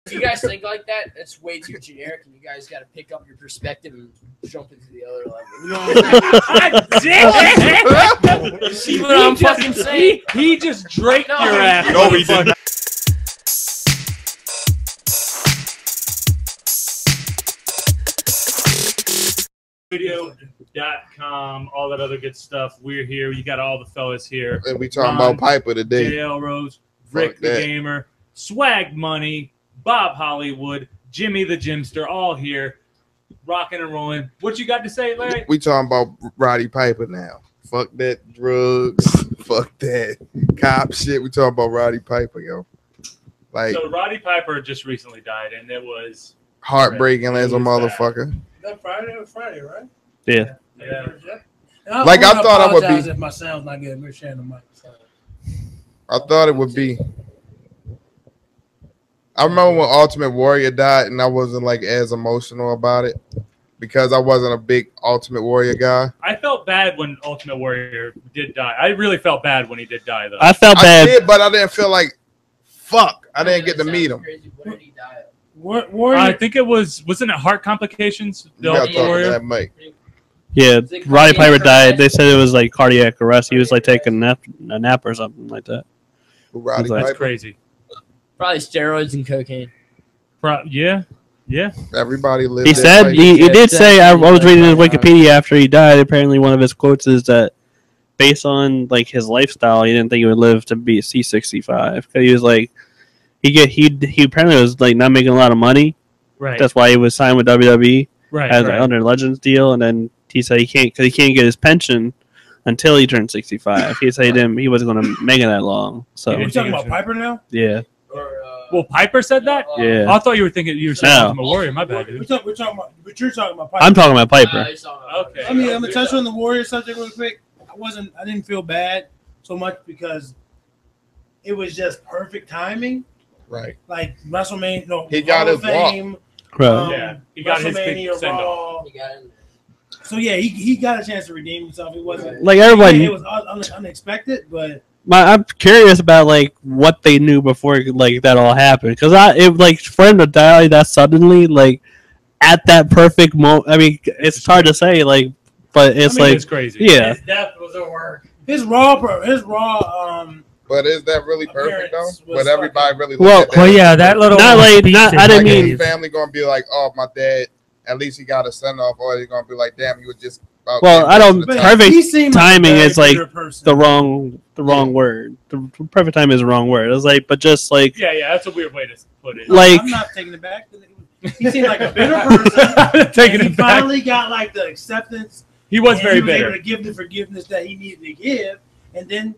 If you guys think like that, that's way too generic, and you guys got to pick up your perspective and jump into the other level. You know what I'm saying? You see what I'm fucking saying? He just draped your ass. No, he didn't. Radio.com, all that other good stuff. We're here. You got all the fellas here. And we talking about Piper today. Jael Rose, Rick the Gamer, Swag Money, Bob Hollywood, Jimmy the Jimster, all here, rocking and rolling. What you got to say, Larry? We talking about Roddy Piper now. Fuck that drugs. Fuck that cop shit. We talking about Roddy Piper, yo. Like, so Roddy Piper just recently died, and it was heartbreaking as a motherfucker. That Friday, right? Yeah. Like, I thought I would be. If my sound's not good, we're sharing the mic. So. I thought it would be. I remember when Ultimate Warrior died, and I wasn't like as emotional about it because I wasn't a big Ultimate Warrior guy. I felt bad when Ultimate Warrior did die. I really felt bad when he did die, though. I felt bad, I did, but I didn't feel like fuck. I didn't get to meet him. When did he die? Warrior? I think it wasn't it heart complications? You gotta talk to that mic. Yeah, Roddy Piper died. They said it was like cardiac arrest. He was like taking a nap or something like that. Roddy That's Piper? crazy. Probably steroids and cocaine. Yeah. Everybody lived. He said he did say. I was reading his Wikipedia after he died. Apparently, one of his quotes is that based on like his lifestyle, he didn't think he would live to be C65. Because he was like, he apparently was like not making a lot of money. Right. That's why he was signed with WWE. Right. Under Legends deal, and then he said he can't get his pension until he turned 65. He said he wasn't going to make it that long. So Are you talking about Piper now? Yeah. Well, Piper said that? Yeah. I thought you were thinking you were saying Ultimate Warrior. My bad, dude. We're talking about, but you're talking about Piper. I'm talking about Piper. Okay. I mean, I'm gonna touch on the Warrior subject real quick. I didn't feel bad so much because it was just perfect timing. Right. Like WrestleMania, no, he got his Fame. Right. Yeah. He got his big send-off. So yeah, he got a chance to redeem himself. It wasn't like everybody. It was unexpected, but. I'm curious about like what they knew before like that all happened, because for him to die that suddenly, like at that perfect moment. I mean, it's hard to say, like, but it's it's crazy. Yeah. His death was a work. His raw. But is that really perfect though? But everybody really. Well, yeah, that little. I didn't mean family gonna be like, oh, my dad. At least he got a send off, or they're gonna be like, damn, you were just. Well, I don't. Perfect timing is like the wrong word. The perfect time is the wrong word. It's like, but just like. Yeah, that's a weird way to put it. Like, I'm not taking it back. He seemed like a bitter person. Taking it back. He finally got like the acceptance. He was very bitter. He was bitter. able to give the forgiveness that he needed to give, and then,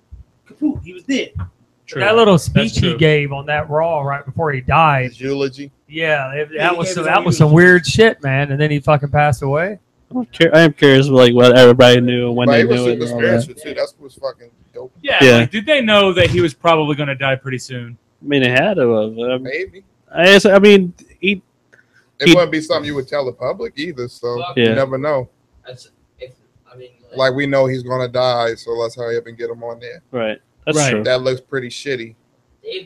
kaput, he was dead. True. That little speech he gave on that Raw right before he died. His eulogy. Yeah, that was some weird shit, man. And then he fucking passed away. I am curious, like what everybody knew and when they knew it. Too. That's what's fucking dope. Yeah. Like, did they know that he was probably going to die pretty soon? I mean, it had to have. Maybe. I mean, it wouldn't be something you would tell the public either. So you never know. Like we know he's going to die, so let's hurry up and get him on there. Right. That's true. That looks pretty shitty.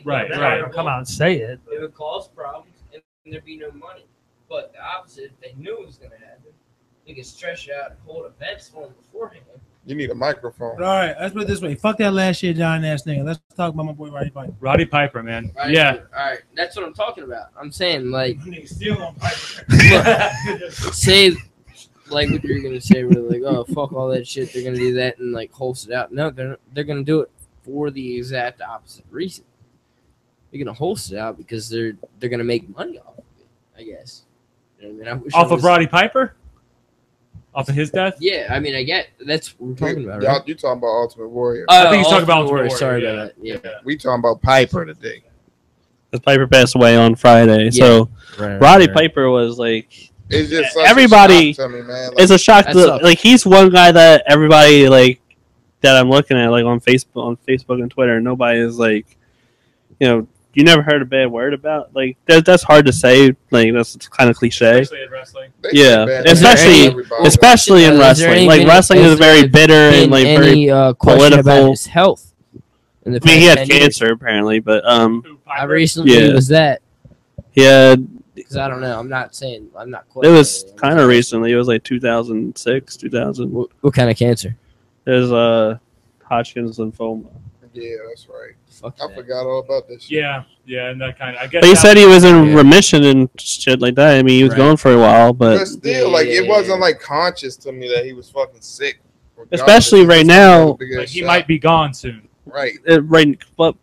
Right. Come out and say it. It would cause problems and there'd be no money. But the opposite, if they knew it was going to happen, they could stretch it out and hold events for him beforehand. You need a microphone. All right, let's put it this way. Fuck that last shit, John ass nigga. Let's talk about my boy Roddy Piper. Roddy Piper, man. All right, that's what I'm talking about. I'm saying, like, still on Piper. say, like, what you're gonna say, really, like, oh, fuck all that shit. They're gonna do that and like holst it out. No, they're gonna do it for the exact opposite reason. They're gonna holst it out because they're gonna make money off of it. I guess. You know what I mean? Off of Roddy Piper? Off of his death? Yeah, I mean, I get that's what we're talking about, right? You talking about Ultimate Warrior? I think he's talking about Ultimate Warrior. Sorry about that. Yeah, we talking about Piper today. Because Piper passed away on Friday, so Roddy Piper was like. It's just everybody. A shock to me, man. It's a shock. Like he's one guy that everybody like that I'm looking at like on Facebook and Twitter. Nobody is like, you never heard a bad word about. Like that's hard to say. Like that's kind of cliche. Especially in wrestling. Yeah, especially in wrestling. Like wrestling is very bitter and like very political. About his health. I mean, he had cancer apparently, but how recently was that? Yeah. Because I don't know. I'm not saying. I'm not. It was kind of recently. It was like 2006, 2000. What kind of cancer? There's Hodgkin's lymphoma. Yeah, that's right. Fuck I that. forgot all about this shit. Yeah, and that kind of. I guess. But he said he was in Yeah. remission and shit like that. I mean, he was Right. going for a while, But but still, like, it wasn't, like, conscious to me that he was fucking sick. Especially Regardless, right he now- was a big-ass But he shot. might be gone soon. Right.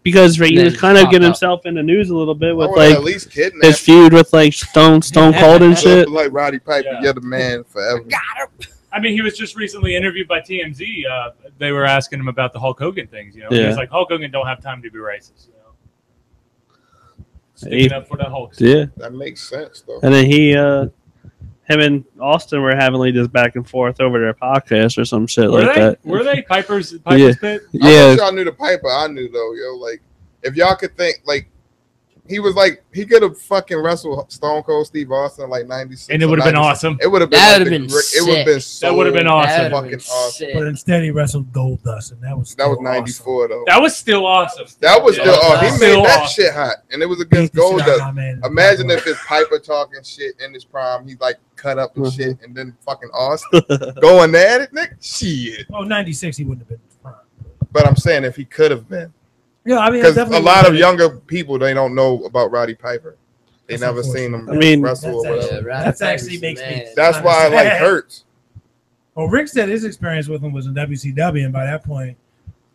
because he Then was kind of pop getting up. himself in the news a little bit I with would like at least kidnap his feud with like Stone Cold and shit. Like Roddy Piper, Yeah. you're the man forever. I mean, he was just recently interviewed by TMZ. They were asking him about the Hulk Hogan things. You know, he Yeah. was like, Hulk Hogan don't have time to be racist. You know, sticking up for the Hulk. Yeah, That makes sense, though. and then him and Austin were having like this back and forth over their podcast or some shit like that. Were they Piper's Yeah. pit? I Yeah, wish y'all knew the Piper. I knew, though, yo. Like, if y'all could think, like, he was like, he could have fucking wrestled Stone Cold Steve Austin like 96. And it would have been awesome. It would have been. That like would've the been great- It would have sick. been so. That would have been awesome. That'd have Fucking been awesome. sick. But instead, he wrestled Goldust, and that was That was still 94, though. That was still awesome. That was still Yeah, off. He that's made still that awesome. shit hot, and it was awesome. against Beat the shit out of Goldust. my man. Imagine if it's Piper talking shit in his prime. He like cut up and shit, and then fucking Austin going at it, Nick. Shit. Well, 96, he wouldn't have been fine. But I'm saying if he could have been, Yeah, I mean, because definitely a lot of would've younger people they don't know about Roddy Piper. They That's never seen him unfortunate. I mean, wrestle or That's whatever. Roddy That's Piper's actually makes me- man. That's why it like sad. hurts. Well, Rick said his experience with him was in WCW, and by that point,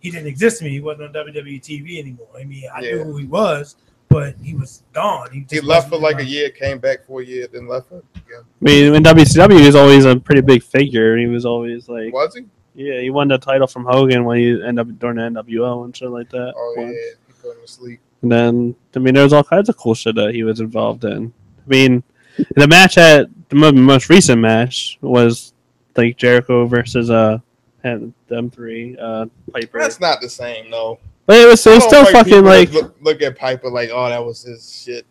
he didn't exist to me. He wasn't on WWE TV anymore. I mean, I knew who he was, but he was gone. He just left for wasn't like a around. year, came back for a year, then left for again. I mean, in WCW, he was always a pretty big figure. He was always like, Was he? yeah, he won the title from Hogan when he ended up during the NWO and shit like that. Oh once. yeah, he put him to sleep. And then, I mean, there was all kinds of cool shit that he was involved in. I mean, the match at the most recent match was like Jericho versus them three, Piper. That's not the same, though. But it was I don't still think fucking people like. look at Piper like, oh, that was his shit.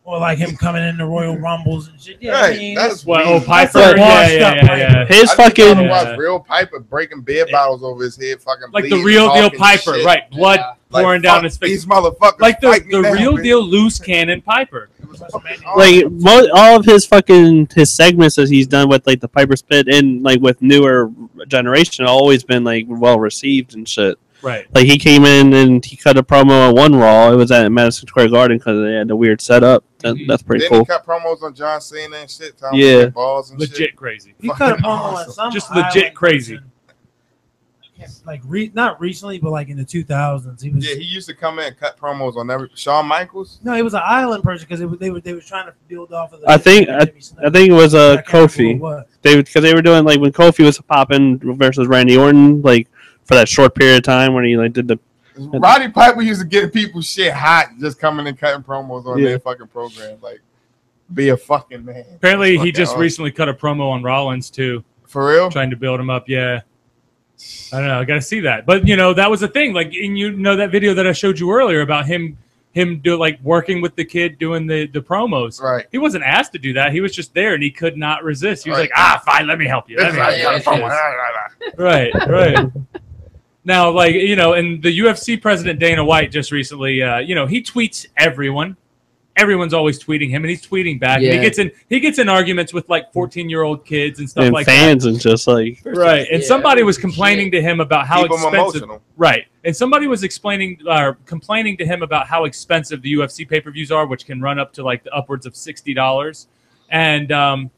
Or like him coming in the Royal Rumbles and shit. Yeah, Right, I mean, that's Well, weird. Piper. That's a Yeah, washed yeah, up yeah, Piper. yeah. His I just gotta fucking watch real Piper breaking beer bottles over his head, fucking Like the bleeding, real deal talking Piper, shit. right? Blood Yeah. Like, pouring down fuck his face. These motherfuckers, Like the fight me now, real bitch. deal loose cannon Piper. like all of his fucking his segments that he's done with like the Piper Spit and like with newer generation have always been like well received and shit. Right. Like he came in and he cut a promo on one Raw. It was at Madison Square Garden because they had the weird setup. That's pretty Then cool. he cut promos on John Cena and shit. Telling Yeah. him to balls and Legit shit. crazy. he cut a fucking promo on awesome. some Just legit island crazy. person. Like not recently, but like in the 2000s, he was. Yeah, he used to come in and cut promos on every Shawn Michaels. No, he was an island person because they were trying to build off of the. I think it was I can't remember who it Kofi. was. Because they were doing like when Kofi was popping versus Randy Orton like for that short period of time when he like did the Roddy Piper used to get people shit hot just coming and cutting promos on their fucking program. Like, be a fucking man. Apparently, he Fucking just awesome. recently cut a promo on Rollins too, For real? trying to build him up. Yeah. I don't know. I got to see that. But, you know, that was the thing. Like, and you know that video that I showed you earlier about him do like working with the kid doing the promos. Right. He wasn't asked to do that. He was just there and he could not resist. He was Right. like, fine, let me help you. Let me help you. Yeah, Right, right. Now, like, you know, and the UFC president Dana White just recently, you know, he tweets everyone. Everyone's always tweeting him, and he's tweeting back. Yeah. And he gets in arguments with like 14-year-old kids and stuff and like fans and just like that. Right. And Yeah, somebody was shit. complaining to him about how Keep him expensive. emotional. Right. And somebody was complaining to him about how expensive the UFC pay-per-views are, which can run up to like upwards of $60. And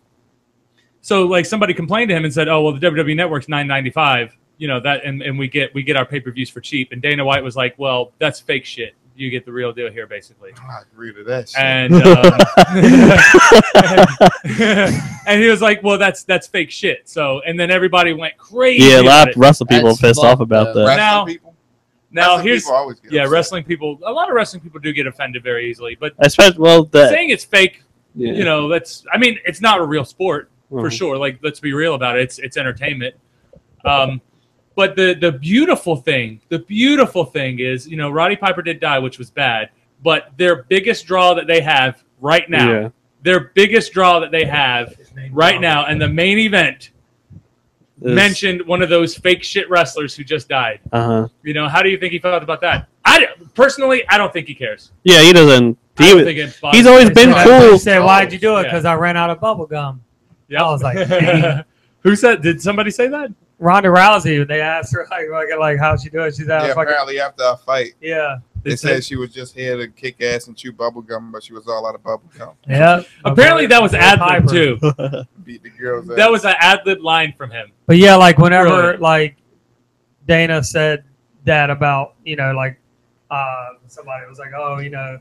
so like somebody complained to him and said, "Oh, well, the WWE Network's $9.95. You know that, and we get our pay-per-views for cheap." And Dana White was like, "Well, that's fake shit. You get the real deal here, basically." I agree to that shit. And and he was like, "Well, that's fake shit." So, and then everybody went crazy. yeah, a about lot it. of wrestling people That's pissed off about fucked that. up. Wrestling now- people? Now Wrestling here's people always get upset. wrestling people. A lot of wrestling people do get offended very easily, but Especially saying it's fake, yeah. you know, I mean, it's not a real sport for Mhm. sure. Like, let's be real about it. It's entertainment. But the beautiful thing is, you know, Roddy Piper did die, which was bad. But their biggest draw that they have right now, Yeah. their biggest draw that they have right now, and the main event mentioned one of those fake shit wrestlers who just died. Uh huh. You know, how do you think he felt about that? Personally, I don't think he cares. Yeah, he doesn't. He's always been cool. He said, "Why'd you do it?" Because I ran out of bubble gum. Yep. I was like, "Dang." Who said? Did somebody say that? Ronda Rousey. They asked her like how'd she do it? She's out. Apparently after a fight. Yeah. They said she was just here to kick ass and chew bubble gum, but she was all out of bubble gum. Yeah. Apparently that was ad lib too. Beat the girls. That was an ad lib line from him. But yeah, like whenever like Dana said that about somebody was like, oh,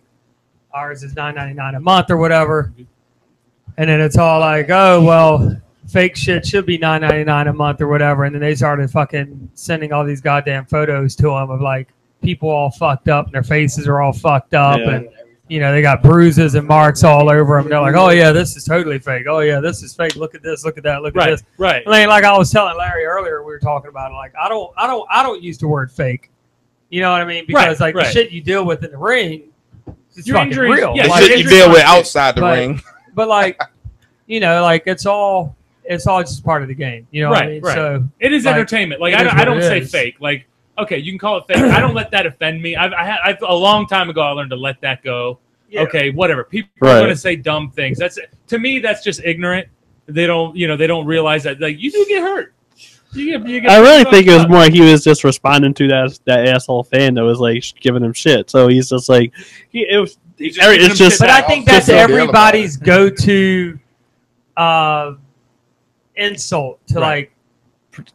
ours is $9.99 a month or whatever, and then it's all like, oh well, fake shit should be $9.99 a month or whatever, and then they started fucking sending all these goddamn photos to him of like people all fucked up and their faces are all fucked up and they got bruises and marks all over them. They're like, oh yeah, this is totally fake. Oh yeah, this is fake. Look at this. Look at that. Look at this. Right. Like I was telling Larry earlier, we were talking about it. Like I don't use the word fake. You know what I mean? Because the shit you deal with in the ring, it's your fucking injuries, real. The shit you deal with outside the ring. But like, like it's all just part of the game. You know what I mean? Right. So it is entertainment. Like I don't say fake. Like. Okay, you can call it fake. I don't let that offend me. I've a long time ago I learned to let that go. Yeah. Okay, whatever. People are going to say dumb things. To me that's just ignorant. They don't realize that like you do get hurt. You get I really think it was more he was just responding to that asshole fan that was like giving him shit. So he's just like it's just. But I think that's everybody's go-to insult to like.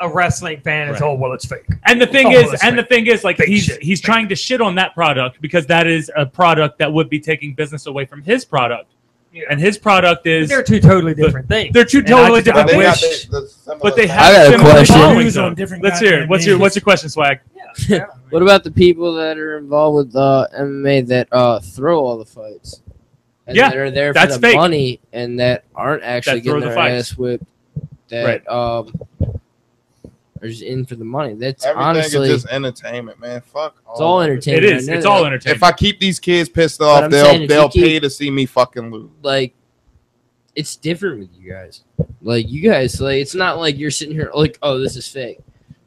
A wrestling fan is it's fake. And the thing is, like he's trying to shit on that product because that is a product that would be taking business away from his product, and his product is they're two totally different things. They're two totally different things, but they have. I got a question. Let's hear it. What's your question, Swag? Yeah. What about the people that are involved with MMA that throw all the fights? And that are there for the money and that aren't actually getting their ass whipped. That are just in for the money. That's everything honestly is just entertainment, man. Fuck. It's all entertainment. It is. It's all entertainment. If I keep these kids pissed off, they'll pay to see me fucking lose. Like, it's different with you guys. Like you guys, like it's not like you're sitting here like, oh, this is fake.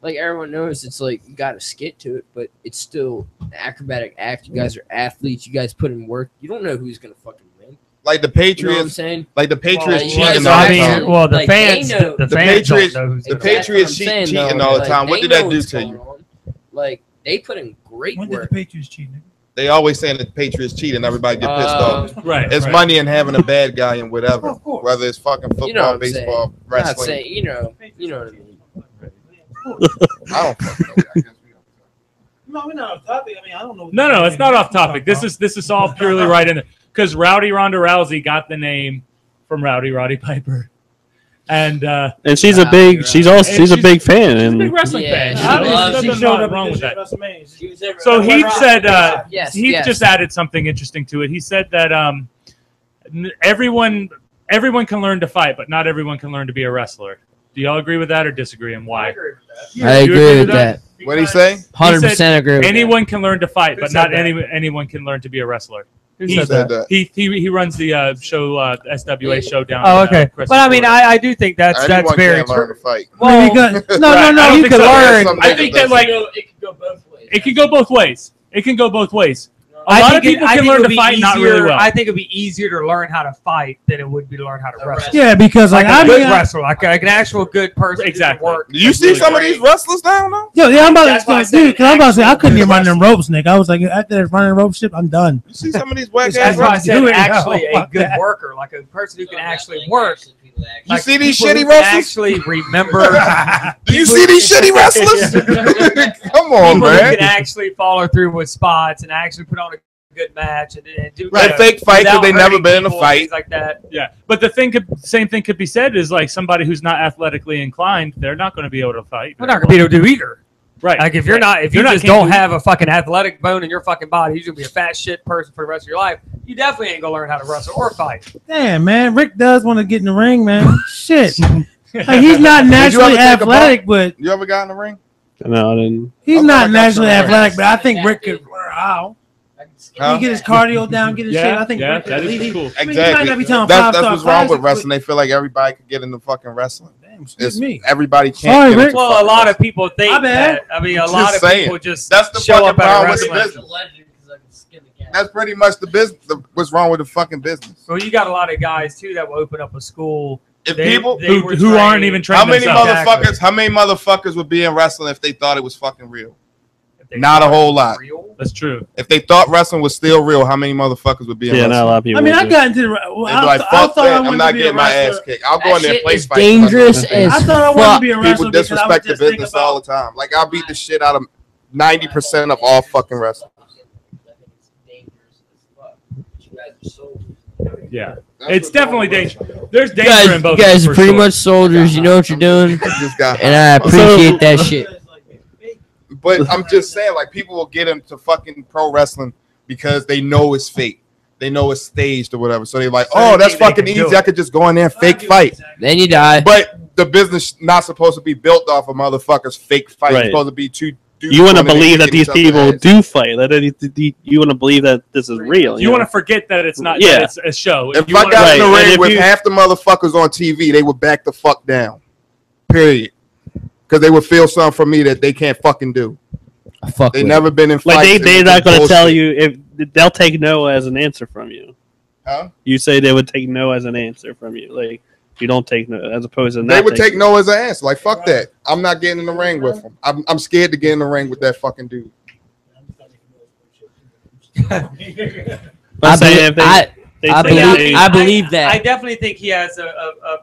Like everyone knows, it's like you got to skit to it, but it's still an acrobatic act. You guys are athletes. You guys put in work. You don't know who's gonna fucking win. Like the Patriots, you know what I'm saying? Like the Patriots cheating all the time. Well, the fans, the Patriots cheating all the time. What did that do to you? Like they put in great work. When did the Patriots cheat? They always saying that the Patriots cheat and everybody get pissed off. Right. It's money in having a bad guy and whatever, whether it's fucking football, baseball, wrestling. Not saying, you know what I mean. I don't fucking know. No, we're not off topic. I mean, I don't know. No, it's not off topic. This is all purely right in there. Because Ronda Rousey got the name from Roddy Piper, and she's a big she's a big fan and she's a big wrestling fan. She showed up wrong with that. So he said he just added something interesting to it. He said that everyone can learn to fight, but not everyone can learn to be a wrestler. Do y'all agree with that or disagree, and why? I agree with that. What did he say? 100% agree with that. Anyone can learn to fight, but not anyone can learn to be a wrestler. Who said that? He runs the show SWA show down. Oh, okay. But I mean, I do think that's very true. Learn to fight. Well, no. You can learn. I think that like it can go both ways. It can go both ways. A lot of people can learn to fight, not really well. I think it'd be easier to learn how to fight than it would be to learn how to wrestle. Yeah, because like I'm a good wrestler, like an actual good person. Exactly. Work. Do you see some of these wrestlers down though? Yeah, I'm about to say I couldn't even run them ropes, Nick. I was like, after that running rope shit, I'm done. You see some of these whack That's ass why I wrestlers? said actually a good worker, like a person who can actually work. You see these shitty wrestlers? Actually remember. Do you see these shitty wrestlers? Come on, man. Who can actually follow through with spots and actually put on a good match and do fake fight because they never been in a fight like that. Yeah, but the same thing could be said is like somebody who's not athletically inclined, they're not going to be able to fight. We're not going to be able to do either. Right. Like if you're not, if you just don't have a fucking athletic bone in your fucking body, you're gonna be a fat shit person for the rest of your life. You definitely ain't gonna learn how to wrestle or fight. Damn, man, Rick does want to get in the ring, man. Shit, like, he's not naturally athletic, but you ever got in the ring? No, I didn't. He's not naturally athletic, but I think Rick could learn how. He get his cardio down, get his shit. I think Rick that could. is cool. I mean, he might not be telling that's what's wrong with wrestling. They feel like everybody could get into fucking wrestling. It's me. Everybody can't. Sorry, get Rick. Well, a lot of people think that. I mean, a lot of people just that's the show fucking up at problem a with the wrestling. business. That's pretty much the business. What's wrong with the fucking business? Well, you got a lot of guys too that will open up a school. If people who aren't even trained, how many themselves. motherfuckers? How many motherfuckers would be in wrestling if they thought it was fucking real? Not a whole lot. That's true. If they thought wrestling was still real, how many motherfuckers would be in wrestling? Not a lot of people. I mean, I got into the. Well, They'd be like, fuck that. I'm not getting my ass kicked. I'll go in there and play fight. Dangerous as I thought I wanted to be a People wrestler because I would disrespect the just think business about. all the time. Like I'll beat the shit out of 90% of all fucking wrestlers. Yeah, it's definitely dangerous. There's You danger in both. guys of them are for pretty sure. much soldiers. You know what you're doing, and I appreciate that shit. But I'm just saying, like, people will get into fucking pro wrestling because they know it's fake. They know it's staged or whatever. So they're like, oh, that's fucking easy. I could just go in there and fake fight. Then you die. But the business not supposed to be built off of motherfuckers fake fight. Right. It's supposed to be two dudes. You want to going in believe there that kicking these each other's people ass. do fight. You want to believe that this is real. You want to forget that it's not. Yeah. That it's a show. If You I wanna- got in the Right, and ring if with you- half the motherfuckers on TV, they would back the fuck down. Period. Because they would feel something from me that they can't fucking do. Fuck They with never been in fights. like they're and not it's going to tell bullshit. you if they'll take no as an answer from you. Huh? You say they would take no as an answer from you. Like you don't take no as opposed to They not would take taking- no as an answer. Like, fuck that. I'm not getting in the ring with them. I'm scared to get in the ring with that fucking dude. I'm saying if they I say believe- they- I believe that. I definitely think he has a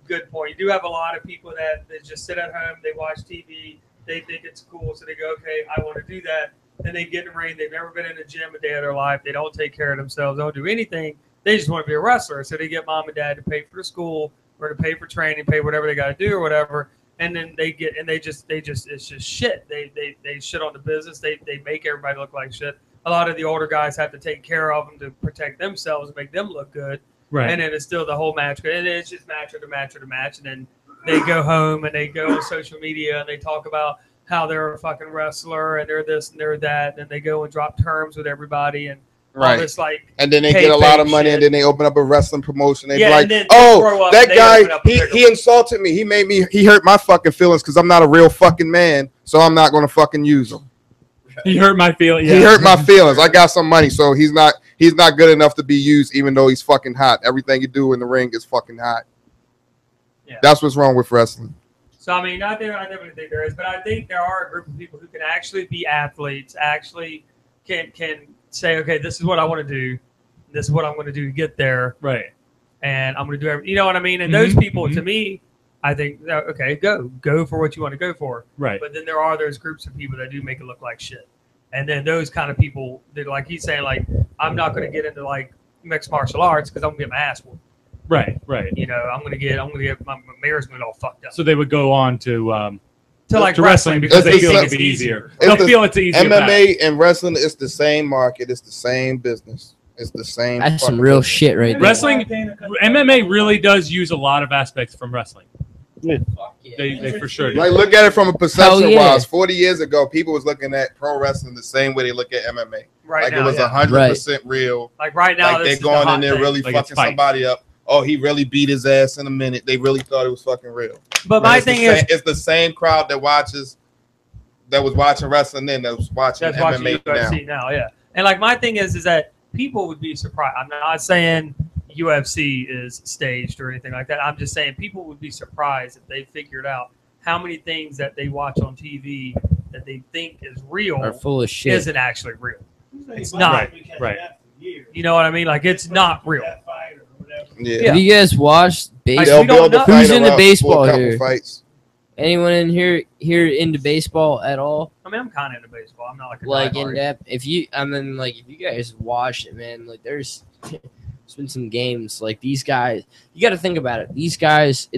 good point. You do have a lot of people that just sit at home, they watch TV, they think it's cool, so they go, okay, I want to do that. Then they get in the ring. They've never been in the gym a day of their life. They don't take care of themselves. Don't do anything. They just want to be a wrestler. So they get mom and dad to pay for the school or to pay for training, pay whatever they got to do or whatever. And then they just it's just shit. They shit on the business. They make everybody look like shit. A lot of the older guys have to take care of them to protect themselves and make them look good. Right. And then it's still the whole match. And it's just match after match after match. And then they go home and they go on social media and they talk about how they're a fucking wrestler and they're this and they're that. And they go and drop terms with everybody and all this like. And then they kayfabe get a lot of money, shit. and then they open up a wrestling promotion. They Yeah, be and like, then they "Oh, grow up that and they open guy, up a bigger he insulted me. He hurt my fucking feelings because I'm not a real fucking man. So I'm not going to fucking use him. He hurt my feelings. He hurt my feelings. I got some money, so he's not good enough to be used, even though he's fucking hot. Everything you do in the ring is fucking hot. Yeah. That's what's wrong with wrestling. So, I mean, not there. I definitely think there is. But I think there are a group of people who can actually be athletes, actually can say, okay, this is what I want to do. This is what I'm going to do to get there. Right. And I'm going to do everything. You know what I mean? And those people, to me, I think, okay, go for what you want to go for. Right. But then there are those groups of people that do make it look like shit. And then those kind of people, that like he's saying, like, I'm not going to get into like mixed martial arts because I'm going to get my ass whooped. Right. Right. You know, I'm going to get my mirror's going to all fucked up. So they would go on to like wrestling because they It's feel the- it'd be easier. it's They'll the- feel it's easier. path. MMA and wrestling is the same market. It's the same business. It's the same. That's some fucking real business. shit right there. Wrestling, MMA really does use a lot of aspects from wrestling. Fuck yeah. They for sure do. Like, look at it from a perception yeah. wise. 40 years ago, people was looking at pro wrestling the same way they look at MMA. Right Like now, it was yeah. 100% real. Like right now, Like this they're is the going hot in there thing. really Like it's fucking fights. somebody up. Oh, he really beat his ass in a minute. They really thought it was fucking real. But Man, my it's the thing is, same- it's the same crowd that was watching wrestling then that was watching that's watching MMA now. UFC now, yeah. And like my thing is that people would be surprised. I'm not saying UFC is staged or anything like that. I'm just saying people would be surprised if they figured out how many things that they watch on TV that they think is real Are full of shit. isn't actually real. It's not. Right. You know what I mean? Like it's not real. Yeah. Have you guys watched Like, baseball? we don't know. Who's fight into around baseball for a couple here? Fights. Anyone in here into baseball at all? I mean, I'm kind of into baseball. I'm not like a Like diehard. in depth? If you guys watch it, man, like there's been some games like these guys. You got to think about it. These guys,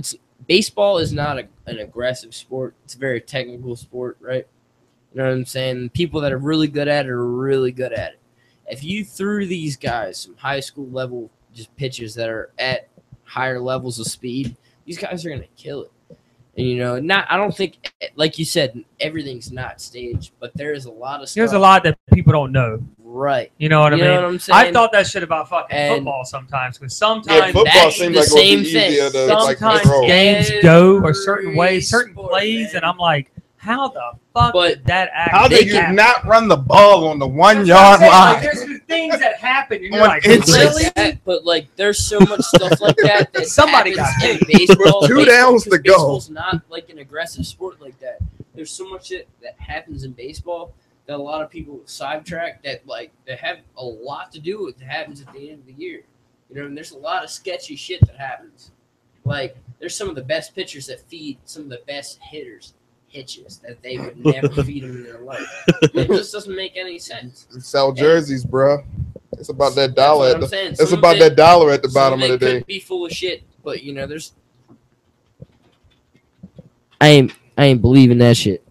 baseball is not an aggressive sport. It's a very technical sport, right? You know what I'm saying? People that are really good at it are really good at it. If you threw these guys some high school level just pitches that are at higher levels of speed, these guys are gonna kill it. And I don't think, like you said, everything's not staged, but there is a lot of stuff. There's a lot that people don't know. Right. You know what I You mean? know what I'm saying? I thought that shit about fucking And- football sometimes because Yeah, sometimes football that's seems the like it would be same thing. easier to like sometimes control. games go a certain way, certain Sport, plays, man. and I'm like, How the fuck did that actually How did you happen? not run the ball on the 1 That's yard what I'm saying. line? Like, there's things that happen, and you're On like, inches. really? But like, there's so much stuff like that that Somebody happens got in hit. baseball. Two downs to go. Baseball's not like an aggressive sport like that. There's so much shit that happens in baseball that a lot of people sidetrack that have a lot to do with what happens at the end of the year. You know, and there's a lot of sketchy shit that happens. Like, there's some of the best pitchers that feed some of the best hitters hitches that they would never feed them in their life. It just doesn't make any sense. Sell jerseys, bro. It's about that dollar. That's what I'm saying. It's Some about of it- that dollar at the some bottom of the it day. could be full of shit, but you know, there's. I ain't believing that shit.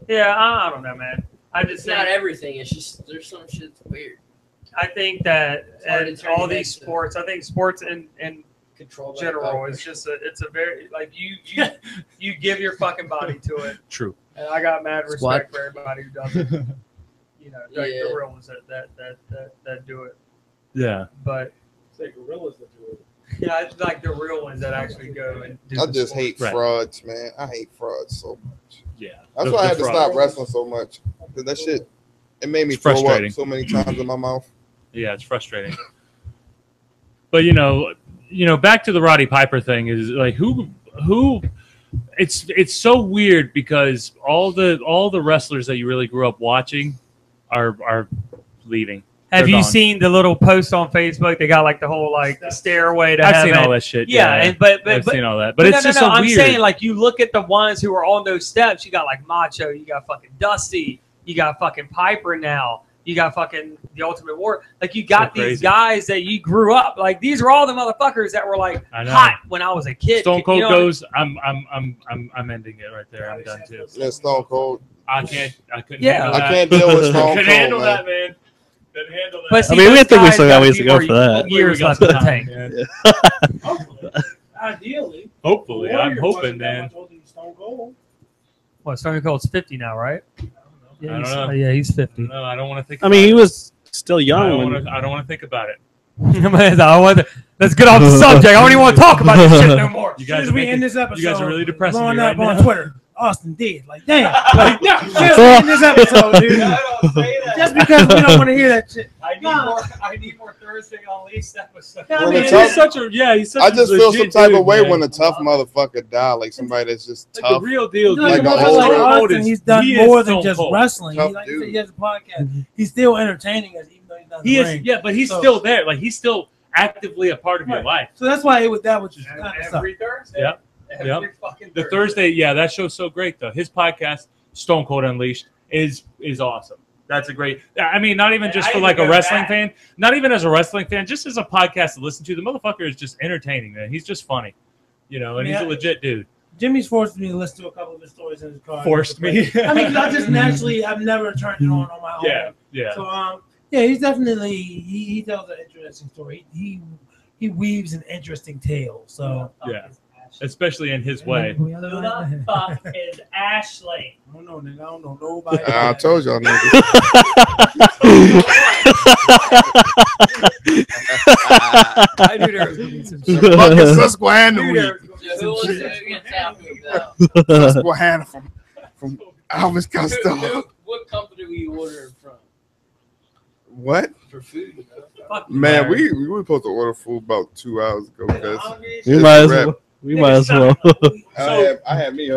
Yeah, I don't know, man. I just It's not think, everything. It's just there's some shit that's weird. I think that hard to in turn all your these head to- sports, I think sports in Control general is just it's a very like you give your fucking body to it. True. And I got mad respect Squat. for everybody who does it. You know, like Yeah. the real ones that do it. Yeah. But Say gorillas that do it. yeah, it's like the real ones that actually go and do I the just sport. hate Right. frauds, man. I hate frauds so much. Yeah. That's The- why I the had to fraud. stop wrestling so much. Because that shit, it made me It's throw frustrating. up so many times in my mouth. Yeah, it's frustrating. But you know, back to the Roddy Piper thing is like who it's so weird because all the wrestlers that you really grew up watching are leaving. Have They're you gone. seen the little post on Facebook? They got like the whole like stairway to I've heaven. seen all that shit. Yeah, and, but I've but seen all that. But it's just so I'm weird. saying like you look at the ones who are on those steps. You got like Macho. You got fucking Dusty. You got fucking Piper now. You got fucking the Ultimate War. Like you got So these crazy. guys that you grew up. Like these are all the motherfuckers that were like I know. hot when I was a kid. Stone Cold You know what I mean? goes. I'm ending it right there. I'm done too. Yeah, Stone Cold. I couldn't. Yeah. handle I that. can't deal with Stone Couldn't Cold, handle man. that, man. Couldn't handle that. But see, I mean, we those think we guys still got gotta ways to be go more for that. Years We got left in the some time, tank. man. Hopefully. Ideally. Hopefully, I'm Warrior hoping, wasn't that man. much older than Stone Cold. What Stone Cold's 50 now, right? I don't know. Yeah, he's 50. No, I don't want to think. I mean, about he it. was still I young don't when want to. I don't want to think about it. Let's get off the subject. I don't even want to talk about this shit no more. You As soon guys as are we making, end this episode, you guys are really depressing me blowing right up on now. Twitter. Austin dead. Like, damn. Like, no, as soon as we end this episode, dude. Just because we don't want to hear that shit. I need more Thursday Unleashed episodes. I Well, mean, the He's tough- such a He's such I a just feel some legit type dude, of way man. when a tough motherfucker die, like somebody that's just like tough. the real deal. Like, Like dude. an like old Austin, is- he's done he is more than Stone just Cold. wrestling. Tough He dude. has a podcast. He's still entertaining us, even though he's not in He the is, ring. yeah, but he's So- still there. Like he's still actively a part of your Right. life. So that's why that was just kind of stuff. Every Thursday. Yep. Every fucking The Thursday, yeah, that show's so great though. His podcast, Stone Cold Unleashed, is awesome. That's a great. I mean, not even just I for even like a go wrestling back. fan, not even as a wrestling fan, just as a podcast to listen to. The motherfucker is just entertaining, man. He's just funny, you know, and he's a Yeah. legit dude. Jimmy's forced me to listen to a couple of his stories in his car. Forced me. I mean, 'cause I just naturally, I've never turned it on my own. Yeah, yeah. So, yeah, he's definitely he tells an interesting story. He weaves an interesting tale. So, Yeah. Especially in his way. Who the fuck is Ashley? I don't know, nigga. I don't know nobody. I told y'all, nigga. I knew there was gonna be some shit. Fucking Susquehanna Knew week. there was gonna be Who some was shit. it again talking about? Susquehanna from Elvis Costello. What company were you ordering from? What? For food, you know? Fuck Man, Larry. we were supposed to order food about 2 hours ago. Guys. we might as well. We might as well. I had me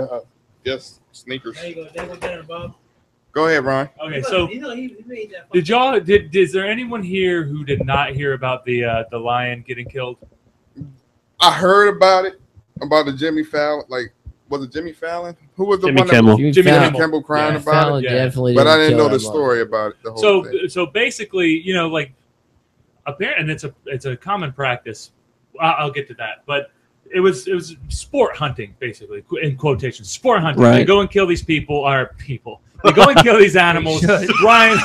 just sneakers. There you go. There you go, dinner, Bob. Go ahead, Ron. Okay, so You know, he made that. did y'all? Is there anyone here who did not hear about the lion getting killed? I heard about it, about the Jimmy Fallon. Like, was it Jimmy Fallon? Who was the Jimmy one Kimmel. that Jimmy Jimmy Kimmel. Kimmel crying Yeah, about Fallon it? yeah. definitely But I didn't kill know the that story about it. The whole thing. So basically, you know, like apparently, and it's a common practice. I'll get to that, but it was sport hunting, basically, in quotations. Sport hunting. Right. They go and kill these people. They go and kill these animals. Ryan.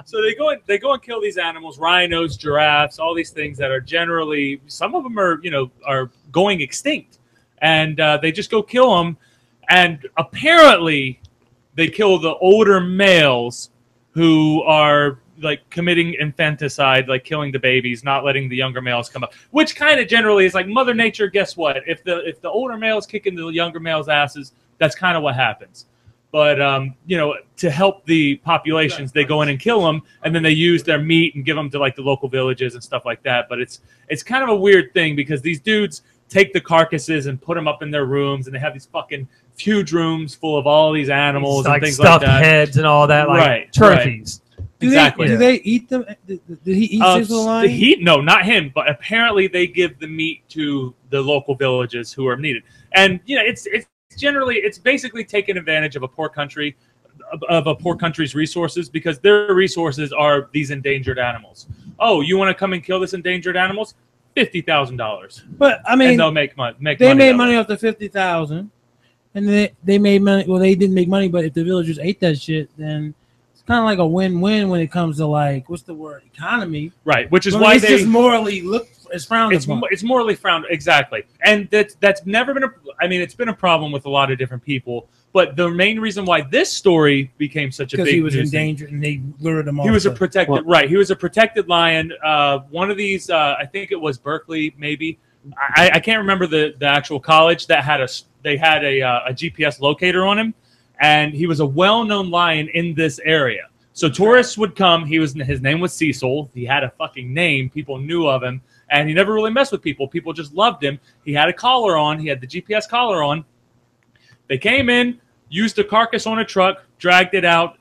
So they go and kill these animals, rhinos, giraffes, all these things that are generally, some of them are going extinct, and they just go kill them, and apparently they kill the older males who are like committing infanticide, like killing the babies, not letting the younger males come up, which kind of generally is like Mother Nature. Guess what? If the older males kicking the younger males' asses, that's kind of what happens. But to help the populations, they go in and kill them, and then they use their meat and give them to like the local villages and stuff like that. But it's kind of a weird thing because these dudes take the carcasses and put them up in their rooms, and they have these fucking huge rooms full of all these animals and things like that, stuffed heads and all that, like trophies. Right. Do they eat them? Did he eat Cecil the Lion? No, not him. But apparently they give the meat to the local villages who are needed. And it's basically taking advantage of a poor country's resources, because their resources are these endangered animals. Oh, you want to come and kill this endangered animals? $50,000. But I mean, and they'll make money. They made money off the $50,000, and they made money. Well, they didn't make money, but if the villagers ate that shit, then it's kind of like a win-win when it comes to like what's the word, economy. Right, which is why it's just morally it's frowned upon. It's morally frowned, exactly, and that's never been it's been a problem with a lot of different people. But the main reason why this story became such a big he was endangered and they lured him off. He was a protected He was a protected lion. One of these, I think it was Berkeley, maybe. I can't remember the actual college that had a GPS locator on him, and he was a well-known lion in this area. So tourists would come. His name was Cecil. He had a fucking name. People knew of him, and he never really messed with people. People just loved him. He had a collar on. He had the GPS collar on. They came in, used a carcass on a truck, dragged it out,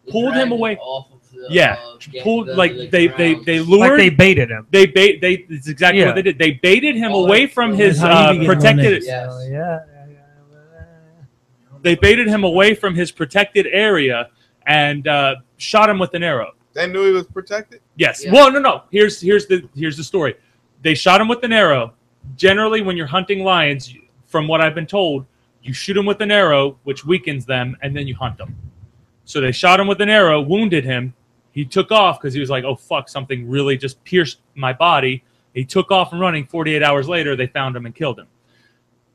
pulled him away. Pulled they lured. Like they baited him. It's exactly what they did. They baited him away from his protected. They baited him away from his protected area and shot him with an arrow. They knew he was protected? Yes. Yeah. Well, no. Here's the story. They shot him with an arrow. Generally, when you're hunting lions, from what I've been told, you shoot them with an arrow, which weakens them, and then you hunt them. So they shot him with an arrow, wounded him. He took off because he was like, oh, fuck, something really just pierced my body. He took off and running. 48 hours later, they found him and killed him.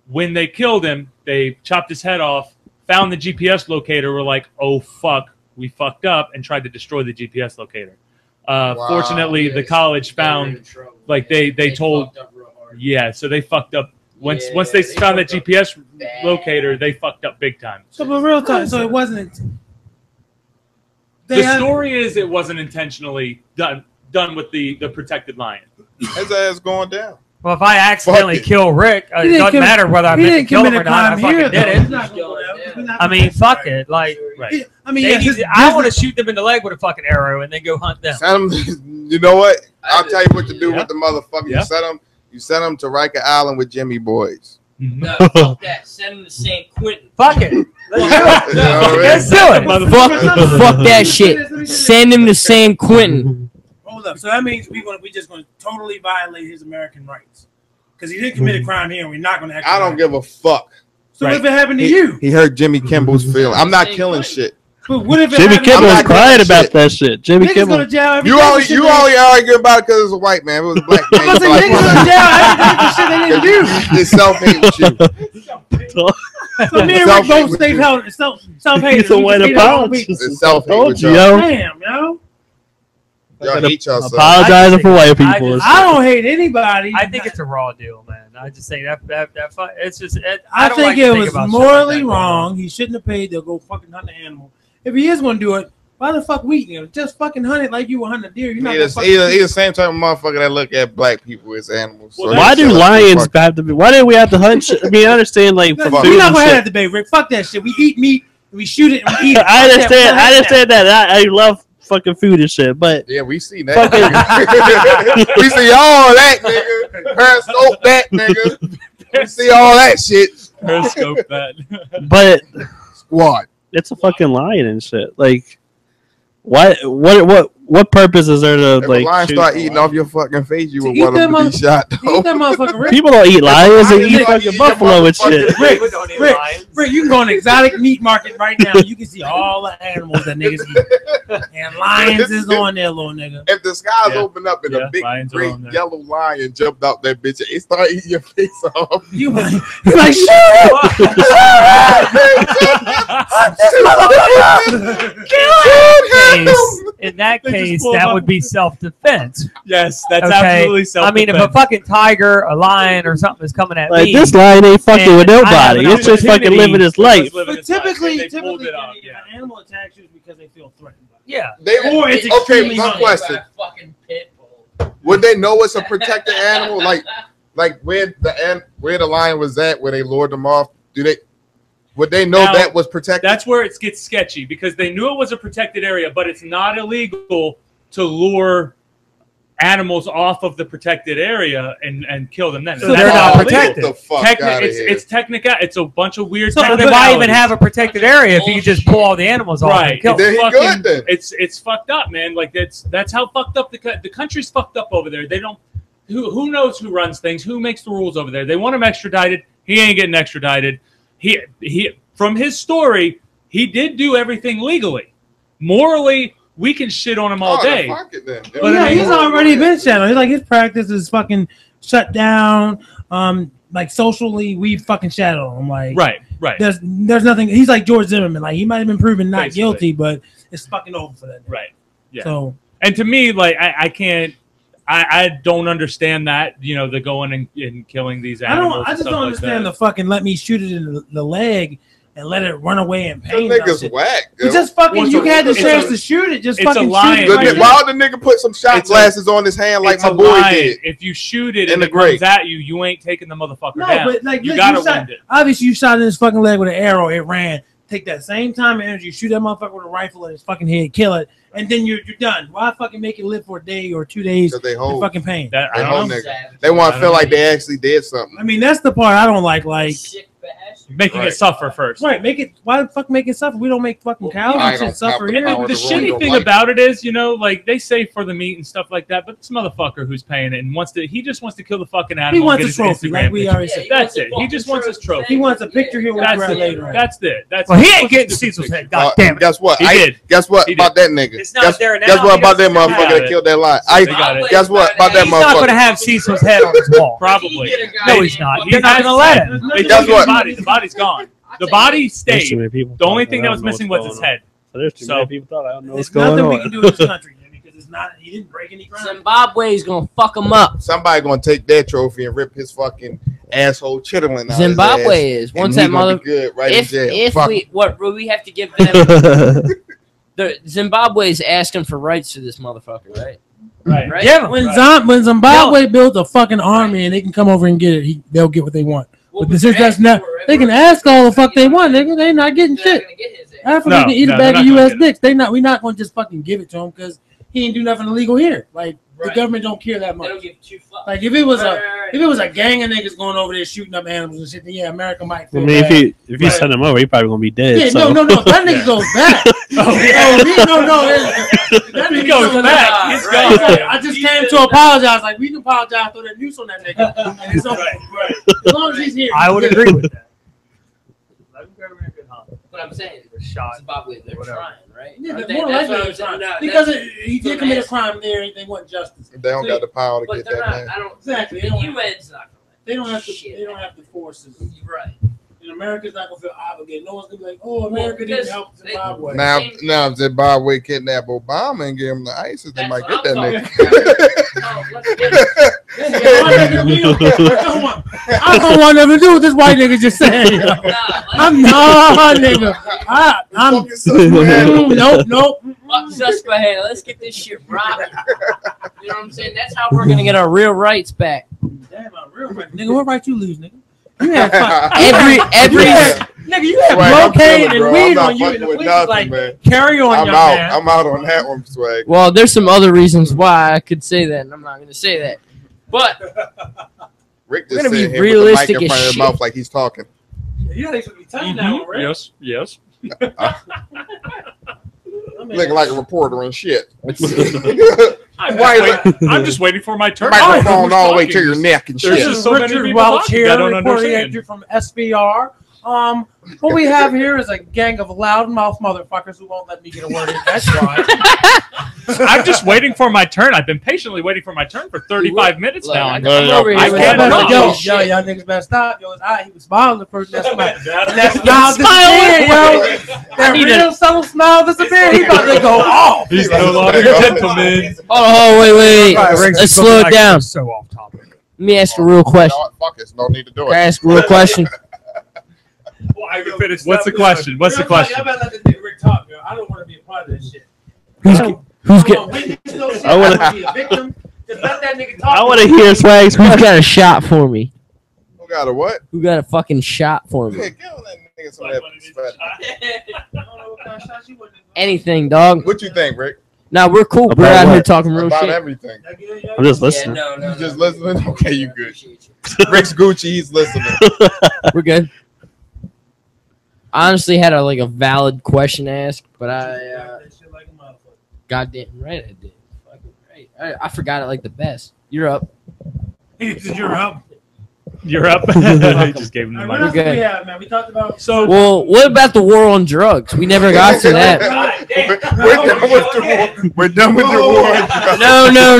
When they killed him, they chopped his head off, found the GPS locator, were like, oh, fuck, we fucked up, and tried to destroy the GPS locator. Fortunately, the college found, like, they told, so they fucked up. Once they found that GPS locator, they fucked up big time. So, but real time, so it wasn't. The story is it wasn't intentionally done with the protected lion. His ass going down. Well, if I accidentally kill Rick, it doesn't matter whether I meant to kill him or not. I fucking did it. I mean, fuck it. Like, right. I mean, I want to shoot them in the leg with a fucking arrow and then go hunt them. You know what? I'll tell you what to do with the motherfucker. You send them to Riker Island with Jimmy Boys. No, fuck that. Send them to San Quentin. Fuck it. Let's do it. Fuck that shit. Send him to San Quentin. Hold up. So that means we just going to totally violate his American rights because he didn't commit a crime here, and we're not going to. I don't give a fuck. So what if it happened to you? He hurt Jimmy Kimball's feelings. I'm not killing shit. But what if Jimmy Kimball's crying about that shit? Jimmy Kimball. You only argue about it because it's a white man. It was a black man. I was like, niggas go to jail. I didn't do shit they didn't do. It's self-hate with you. So me and Rick both stay self-hate. He's a white apologist. It's self-hate with you. Damn, yo. Y'all hate yourself. Apologizing for white people. I don't hate anybody. I think it's a raw deal, man. I just say that it's just. I think it was morally wrong. He shouldn't have paid to go fucking hunt the animal. If he is going to do it, why the fuck we just fucking hunt it like you were hunting a deer? You're not he's the same type of motherfucker that look at black people as animals. So why do lions have to be? Why did we have to hunt? I mean, I understand like. We're not going to have that debate, Rick. Fuck that shit. We eat meat and we shoot it and we eat it. I understand. I understand that. I love fucking food and shit, but yeah, we see that. We see all that, nigga. Periscope that, nigga. We see all that shit. Periscope that. But squad. It's a fucking lion and shit. Like, what purpose is there to if like? If a lion start eating off your fucking face, you would want him to be shot. Eat that motherfucker, Rick. People don't eat lions; they eat fucking buffalo and shit. Rick, you can go on an exotic meat market right now. You can see all the animals that niggas eat, and lions is on there, little nigga. If the skies open up and a big, great yellow lion jumped out that bitch, it start eating your face off. You like shut up! Kill him! in that They just case, pull that them would up. be self-defense. Yes, that's Okay? absolutely self-defense. I mean, if a fucking tiger, a lion, or something is coming at Like me, this lion ain't fucking with and I have nobody. an It's just fucking living his life. But typically, they pulled typically, it off. if Yeah. an animal attacks you, it's because they feel threatened. By it. yeah. They, Or it's okay, extremely my hungry. question: Fucking pit bull. would they know it's a protected animal? Like where the lion was at, where they lured them off? Would they know Now, that was protected? That's where it gets sketchy because they knew it was a protected area, but it's not illegal to lure animals off of the protected area and kill them then. So That's they're not illegal. protected. Get the fuck outta here. It's technical. It's a bunch of weird. So then why even technicalities. have a protected area if you could just pull all the animals off Right. and kill Then them? he good then. It's fucked up, man. Like that's how fucked up the country's fucked up over there. They don't. Who knows who runs things? Who makes the rules over there? They want him extradited. He ain't getting extradited. He from his story, he did do everything legally. Morally, we can shit on him all Oh, day. then fuck it then. But yeah, I mean- he's already been shadowed. He's like his practice is fucking shut down. Like socially, we fucking shadow him. Like Right. there's nothing. He's like George Zimmerman. Like he might have been proven not Basically. guilty, but it's fucking over for that. Right. Yeah. So And to me, like I can't. I don't understand that. You know, the going and killing these animals. I just don't understand the fucking let me shoot it in the leg and let it run away in That pain. nigga's whack. You yo. just fucking. Well, You had the it's chance a- to shoot it. Just it's a fucking lion. shoot it. The Right ni- there. why would the nigga put some shot It's a- glasses on his hand like It's my a boy lion. did? If you shoot it In and the it comes grave. at you, you ain't taking the motherfucker No, down. but like you look, gotta shot, wind it. obviously you shot in his fucking leg with an arrow. It ran. Take that same time and energy, shoot that motherfucker with a rifle in his fucking head, kill it, and then you're done. Why fucking make it live for a day or 2 days Because they in hold. fucking pain? That, I They don't hold know. nigga. They want I to feel don't like they actually did something. I mean, that's the part I don't like. Like, Sick bastard. Making Right. it suffer first. right, make it. Why the fuck make it suffer? We don't make fucking cows I and don't shit suffer have the here. power The to ruin shitty your thing life. about it is, you know, like they say for the meat and stuff like that, but this motherfucker who's paying it and he just wants to kill the fucking animal. He and wants get a his trophy, Instagram like we picture. already said. That's it. He just wants his trophy. He wants a picture here with That's right it. later. on. That's it. That's Well, he it. ain't getting Cecil's head. God damn it. Guess what? He did. Guess what He about that nigga? It's not guess, there now. guess what He about that doesn't have motherfucker it. that killed that lion? They got it. Guess what about that He's not going to motherfucker? have Cecil's head on his wall. Probably. No, he's not. He They're not has going to let said- him. They Guess took his what? body. The body's gone. The body stayed. Too many people The only talking. thing I that don't was know missing what's was his going on. head. So there's too So- many people talking. I don't know what's There's going nothing we on. can do in this country because it's not. He didn't break any ground. Zimbabwe is gonna fuck him up. Somebody gonna take that trophy and rip his fucking asshole chitlin out. Zimbabwe his is ass, once and that he gonna mother. be good right in jail. If Fuck we we have to give them the Zimbabwe is asking for rights to this motherfucker, right? Right. Yeah, When Zimbabwe builds a fucking army and they can come over and get it, they'll get what they want. Well, But since that's not, they can ask all the fuck they want, nigga. They not getting shit. Africa No, can eat no, a they're bag of not gonna U.S. get it. dicks. We're not going to just fucking give it to him because he ain't do nothing illegal here. Like the Right. government don't care that They don't much. give two fucks. Like if it was Right. a gang of niggas going over there shooting up animals and shit, then yeah, America might I feel mean, bad. if you send him over, he's probably gonna be dead. Yeah, so. no. That nigga goes back. Oh, yeah. That He nigga goes back. He's Right. gone. I just came to apologize. Like we can apologize, throw that noose on that nigga. And it's over. Right. As long as he's here, I would he's good. agree with that. But I'm saying, Shot. Zimbabwe, they're Whatever. trying, right? Yeah, Aren't they're more that's likely what to I'm saying. try. No, Because that's- he did commit a crime there, and they want justice. They don't got the power to but get they're that not. man. I don't. Exactly. The They don't, UN's not they don't have to. Shit. They don't have the forces. You're right. And America's not gonna feel obligated. No one's gonna be like, "Oh, America because didn't help they- Zimbabwe." Now if Zimbabwe kidnap Obama and give him the ISIS, they That's might what get that I'm nigga. Oh, let's get it. I don't want nothing to do with this white nigga just saying. Nah, I'm not, nigga. I'm nope. Fuck Susquehanna. Let's get this shit rocking. You know what I'm saying? That's how we're gonna get our real rights back. Damn, I'm real right. Nigga, what right you lose, nigga? You had fuck. Every Nigga, you had Swag, I'm cocaine feeling, and bro. weed I'm not on you, and fucking the with police nothing, was like, man. carry on, I'm young out. man. I'm out on that one, Swag. Well, there's some other reasons why I could say that, and I'm not gonna say that. But Rick We're just gonna be sitting here realistic with the mic in as front of his shit. mouth like he's talking. You know they should be touching that one, right? Yes. Yes. Looking like a reporter and shit. I'm just waiting for my turn. Microphone all the way to your neck and There's shit. just so many Richard people Welch talking, here, I don't reporting understand. actor from SBR. What we have here is a gang of loudmouth motherfuckers who won't let me get a word in. That's right. I'm just waiting for my turn. I've been patiently waiting for my turn for 35 minutes now. I'm over here I with can't that talk. bullshit. Yo, y'all niggas better stop. Yo, his eye, he was smiling the first that smile. That Smile smile disappeared, yo. That real subtle smile disappeared. He about to go off. He's no longer a gentleman. Hold on, wait. All right, Riggs, Let's slow it down. So off topic. Let me ask a real question. Fuck it. No need to do Can I it. ask a real question? What's the question? What's the question? I better let the nigga Rick talk, yo. I don't want to be a part of this shit. Who's getting? get? I wanna- be a victim. Just let that nigga talk. I want to hear Swag's Who's question. got a shot for me? Who got a what? Who got a fucking shot for Yeah, me? give that nigga some of that respect. Anything, dog. What you think, Rick? Nah, we're cool. We're About out here what? talking real About shit. everything. I'm just listening. You just listening? Okay, you good. Rick's Gucci, he's listening. We're good. I honestly had a valid question asked, but I goddamn right I did. Fucking right. I forgot it like the best. You're up. You're up. You're up. I just gave him the What mic. else good. do we have, man? We talked about. So Well, what about the war on drugs? We never got to that. We're done with the war. No. No,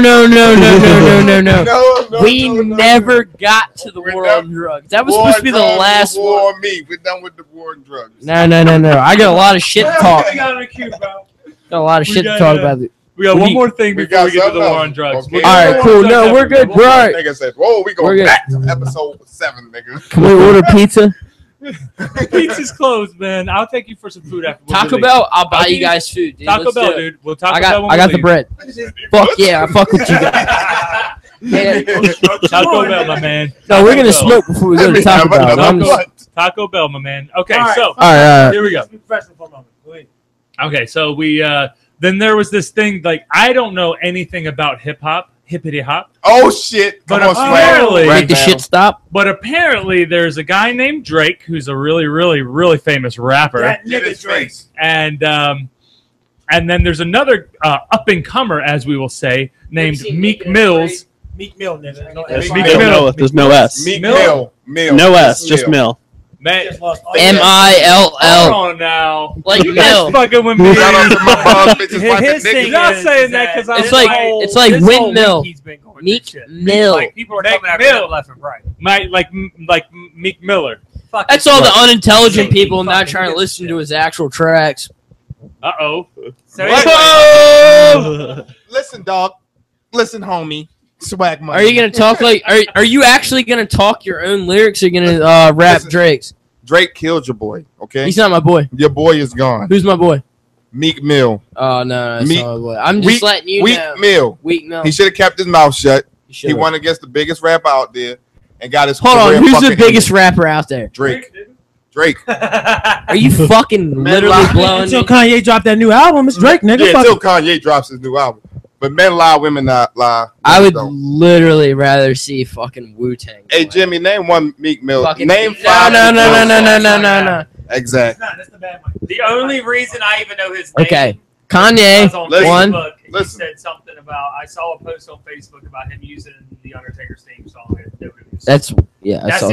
We no. never got to the We're war done. on drugs. That was War supposed to be the on drugs, last war one. on me. We're done with the war on drugs. No. I got a lot of shit to talk. We got in the queue, bro. Got a lot of We shit to got, talk about. we got We one need- more thing We before we got get to the something war else. on drugs. Okay. We're All gonna right, go cool. on No, drugs we're after. good. We're all right. Nigga said, "Whoa, we We're going good. back to episode 7, nigga." Can we order pizza? Pizza's closed, man. I'll take you for some food after. Taco leave. Bell, I'll buy I'll you give you guys food. Dude. Taco Let's Bell, do it. dude. We'll Taco I Bell when got we the leave. bread. Fuck yeah, I fuck with you guys. Yeah. Taco Bell, my man. No, we're Taco gonna Bell. smoke before we go to Taco Bell. I'm just, Taco Bell, my man. Okay, All right. so all right. here we go. Let's be professional for a moment. Go ahead. Okay, so we then there was this thing I don't know anything about hip hop, hippity hop, Oh shit! Come But on, Swag. apparently- Right Make the now. shit stop. but apparently there's a guy named Drake who's a really, really, really famous rapper, That Get nigga his Drake. face. and then there's another up and comer, as we will say, named Meek Mills. Meek Mill, nigga. No, There's Meek no, Mill. there's no S. Meek Mill. Mill. No S, just Mill. Man, Just lost all M your- I hold L. on now. Like You Mill. guys fucking with me. Shout out to my boss, bitches, His fucking thing niggas. You're not is saying that 'cause I'm It's like- whole- it's like this whole windmill. week he's been going Meek through shit. Mill. Like people are Meek coming after Mill. him left and right. like Meek Miller. Fuck That's it. all the unintelligent Fucking people not fucking trying to gives a listen shit. to his actual tracks. Uh-oh. So Whoa! Listen, dog. Listen, homie. Swag money. Are you gonna talk like? Are you actually gonna talk your own lyrics? Or are you gonna rap Listen. Drake's? Drake killed your boy, okay? He's not my boy. Your boy is gone. Who's my boy? Meek Mill. Oh no, that's Meek- not my boy. I'm just letting you Weak know. Mill. Weak Mill. He should have kept his mouth shut. He He should've. won against the biggest rapper out there and got his Hold on, career who's the fucking biggest ended. rapper out there? Drake. Drake. Are you fucking literally lie. blowing Until me? Kanye dropped that new album, it's Drake, nigga. Yeah, Fuck until it. Kanye drops his new album. But men lie, women not lie. I would Don't. literally rather see fucking Wu-Tang. Hey play. Jimmy, name one Meek Mill. Fucking Name no, 5. no. Exactly. Nah, that's the bad one. The only reason I even know his name Okay, was Kanye. on Listen. Facebook. He Listen. said something about. I saw a post on Facebook about him using the Undertaker's theme song. At WWE. That's yeah. That's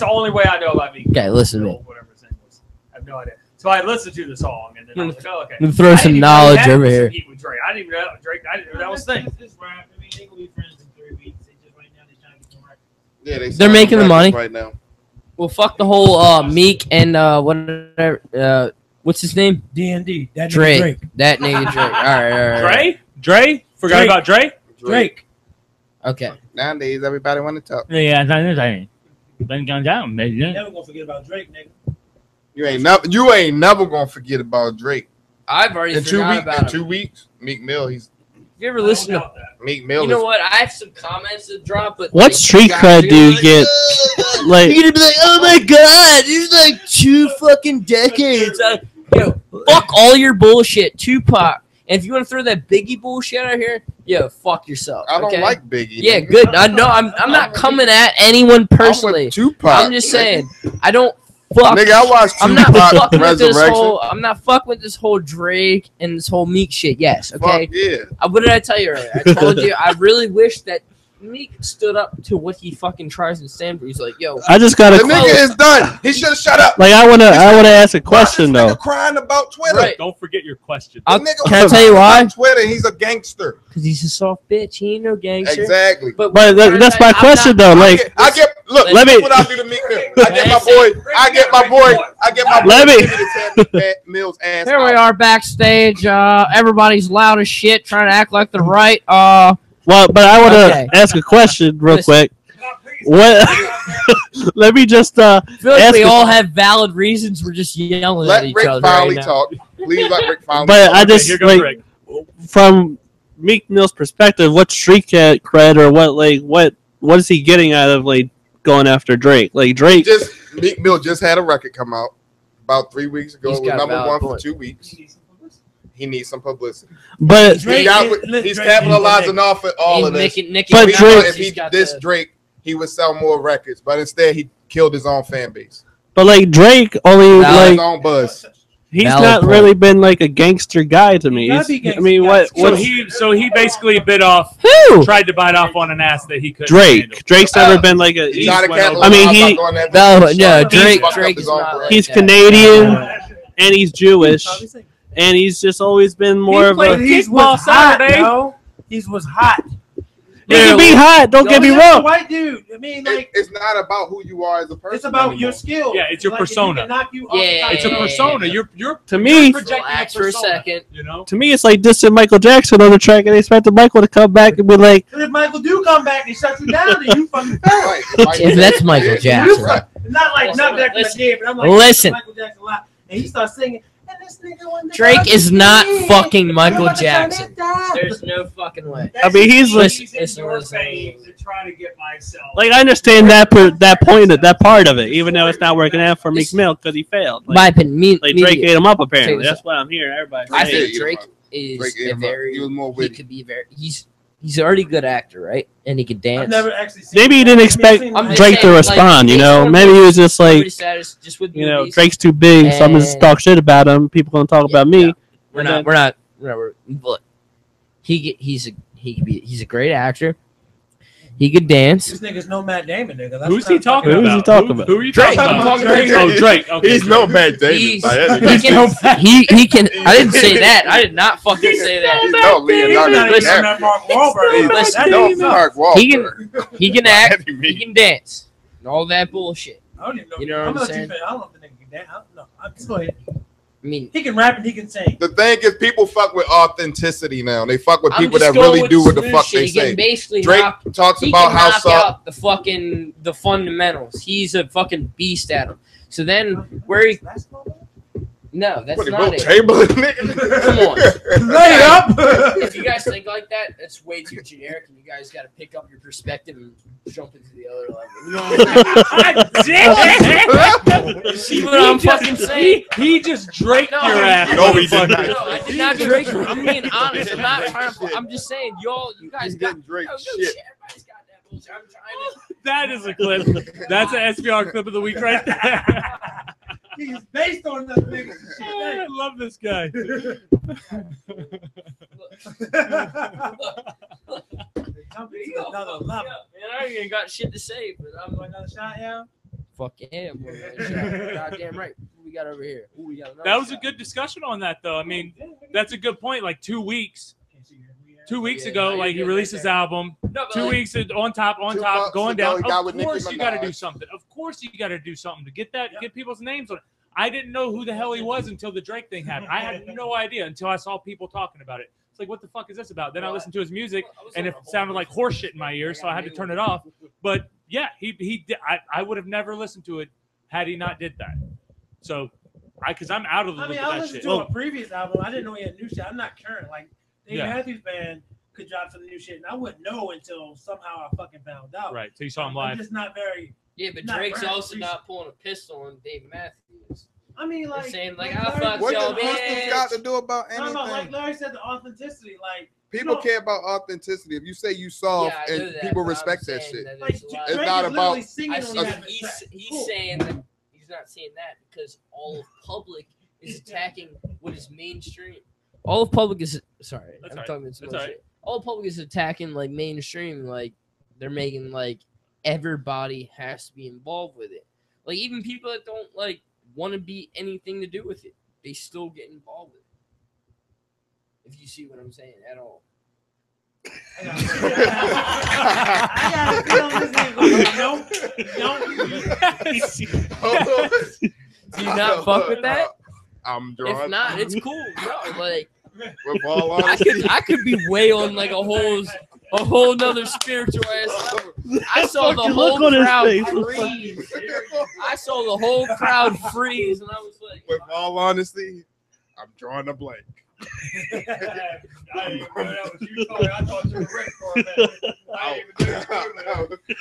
the only way I know about Meek. Okay, listen to me. Whatever his name was, I have no idea. So I listened to the song and then I was like, oh, okay. I'm gonna throw I some didn't even know knowledge that over was here. Heat with Drake. I didn't even know Drake. I didn't know that was a thing. It's rap. I mean, they gonna be friends in 3 weeks. They just right now they trying to get some records. Yeah, They're selling making the records money. right now. Well, fuck the whole Meek and whatever. What's his name? D&D. That nigga Drake. Drake. That nigga Drake. All right. Dre? Forgot Drake. about Dre? Drake. Okay. Nowadays, everybody want to talk. Yeah, been gone down, man. Never gonna forget about Drake, nigga. You ain't never gonna forget about Drake. I've already In 2 forgot weeks, about in him. 2 weeks, Meek Mill. He's Have you ever listened to? Meek Mill. You know what? I have some comments to drop, but What like, street guys, cred you're do you like, get? "Oh, Like, you're gonna be like, oh my god, there's like 2 fucking decades. Fuck all your bullshit, Tupac. And if you want to throw that Biggie bullshit out here, fuck yourself. I don't okay? like Biggie. Yeah, nigga. good. I know. I'm not coming at anyone I'm personally. with Tupac. I'm just saying. I don't fuck. Nigga, I watched I'm not Tupac fucking with this Resurrection. whole. I'm not fucking with this whole Drake and this whole Meek shit. Yes, okay. Fuck yeah. What did I tell you earlier? I told you I really wish that Meek stood up to what he fucking tries to stand for. He's like, yo, I just got The to nigga is done. He should have shut up. like. I wanna ask a question Why is this though. nigga crying about Twitter. Right. Don't forget your question. The nigga Can I was tell you crying why? about Twitter. He's a gangster. because he's a soft bitch. He ain't no gangster. Exactly. But that's my question though. Like, I get look. Let me- What I do to Meek Mill. I get my boy. Let me- to tear Mill's ass. Here we out. are backstage. Everybody's loud as shit, trying to act like they're right. well, but I want to Okay. ask a question real Listen. quick. What? Let me just I feel like ask we a- all have valid reasons. We're just yelling Let at each Rick other Fowley right now. talk. Please let Rick Fowley But talk. I just here goes Rick. from Meek Mill's perspective, what street cred or what is he getting out of like going after Drake? Like Drake, Meek Mill just had a record come out about 3 weeks ago. He's It was got a number valid one for point. 2 weeks. He needs some publicity. but Drake- He's capitalizing off of all of this. Nicki But He Minaj, thought Drake- if he's he got dissed the- Drake, he would sell more records. But instead, he killed his own fan base. like Drake only Valid. His like own buzz. he's Valid not point. really been like a gangster guy to me. He gotta He's- be I gangster mean, guy. what So he basically bit off, Who? tried to bite off on an ass that he couldn't handle. Drake's never been like a. He's He's, not a went over. capitalize I mean, he- on that No, business. yeah, He Drake fucked up is his own not brand. he's that. Canadian and he's Jewish, and he's just always been more of a. He's was hot, Saturday. yo. He was hot. He can be hot. Don't get me He's a wrong. white dude. I mean, like, It's not about who you are as a person. it's about anymore. your skill. Yeah, it's your Like, if he persona. can knock you off Yeah, the It's a top- persona. You're To me, projecting Relax a for a persona, second. You know. to me, it's like dissing Michael Jackson on the track, and they expected Michael to come back and be like, If Michael do come back and shut you down, then you fucking fail. Right. If that's Michael Yeah, Jackson. right. It's not like not that Listen. again, but I'm like Listen. Michael Jackson a lot, and he starts singing. And this nigga won the Drake is not fucking fucking shit. Michael I'm about to turn Jackson. it down. There's no fucking way. I mean, he's Listen, to try to get myself. like I understand that that part of it, even though it's not working out for Meek Mill because he failed. My Like, opinion, like Drake ate him up apparently. Take this That's why I'm here. Everybody. I Drake think ate him Drake up. is Drake ate a him up. very. He was more He witty. could be very. He's already a good actor, right? And he can I've dance. never actually seen Maybe he that. didn't I mean, expect I've seen I'm that. just Drake to saying, respond. like, You know, it's maybe he was just celebrity like, status, just with you know, movies. Drake's too big, so I'm gonna just And- talk shit about him. People gonna talk about me. Yeah. We're And not. then- We're not. Look, he's a great actor. He could dance. This nigga's no Matt Damon, nigga. That's Who's what he I'm talking Who about? is he talking about? Who are you Drake. talking I'm about? talking about Oh, Drake. Okay. He's no Matt Damon. He's- by any he means. can. He can. I didn't say that. I did not fucking say He's that. no Leonardo Not even DiCaprio. that Mark Wahlberg. He's Listen, no That's Mark He Wahlberg. can. He can act. By any He means. can dance. And all that bullshit. I don't even know. You know what I'm saying? I don't know if the nigga can dance. I don't know. Just go ahead. I mean, He can rap and he can sing. The thing is, people fuck with authenticity now. They fuck with I'm people just that going really with do what the smooth fuck shit. they He can say. basically Drake knock. talks He about can how knock soft. out the fundamentals. He's a fucking beast at them. So then where he? No, that's What, not Will it. Chamberlain, nigga? Come on. Lay up. If you guys think like that, that's way too generic, and you guys got to pick up your perspective and jump into the other level. You know what I'm saying? You see what I'm fucking saying? He just Drake No, your ass. No, he did not. No, I did not Drake. I'm being honest. I'm not trying to. I'm just saying, you guys He's got. getting Drake No shit. Everybody's got that bullshit. I'm trying to. That is a clip. That's an SBR clip of the week right there. He's based on that nigga. I love this guy. Another level. Man, I ain't got shit to say, but I'm like, Another shot, yeah. fuck yeah, boy. Goddamn right. Who we got over here? Ooh, we got another That was a shot. good discussion on that, though. I mean, that's a good point. Like 2 weeks. 2 weeks Yeah, ago, no, like he you're released good his right album. No, but 2 like, weeks on top, 2 months going ago, down. he got Of with Nicki course, you got to do Minaj. something. Of course, you got to do something to get people's names on it. I didn't know who the hell he was until the Drake thing happened. I had no idea until I saw people talking about it. It's like, what the fuck is this about? Then I listened to his music, and it sounded like horseshit in my ears, so I had to turn it off. But yeah, he did. I would have never listened to it had he not did that. So, because I'm out of the I loop mean, of I that listened shit. to a previous album. I didn't know he had new shit. I'm not current. Like, Dave Yeah. Matthews Band could drop some new shit, and I wouldn't know until somehow I fucking found out. Right, so you saw him I'm live. just not very. yeah, but Not Drake's right. also not pulling a pistol on Dave Matthews. I mean, like. They're saying, like, Larry- I fuck What Yo, does pistols got to do about No, no, like anything? Larry said, the authenticity. Like, People know- care about authenticity. If you say you soft Yeah, I know and that, people but I'm respect that saying shit. that like there's a lot It's Drake not is literally about- singing I on see that that track. he's Cool. saying that he's not saying that because all of public is attacking what is mainstream. All of public is sorry, That's I'm all right. talking about some That's all shit. All of public is attacking like mainstream, like they're making like everybody has to be involved with it. Like even people that don't like want to be anything to do with it, they still get involved with it. If you see what I'm saying at all. I got a feeling this nigga going, Do you not fuck with that? I'm drawing. If not, it's cool. No, like With all honesty, I could be way on like a whole nother spiritual ass level. I saw the whole crowd freeze. I saw the whole crowd freeze, and I was like, with all honesty, I'm drawing a blank. I thought you were Rick for a minute.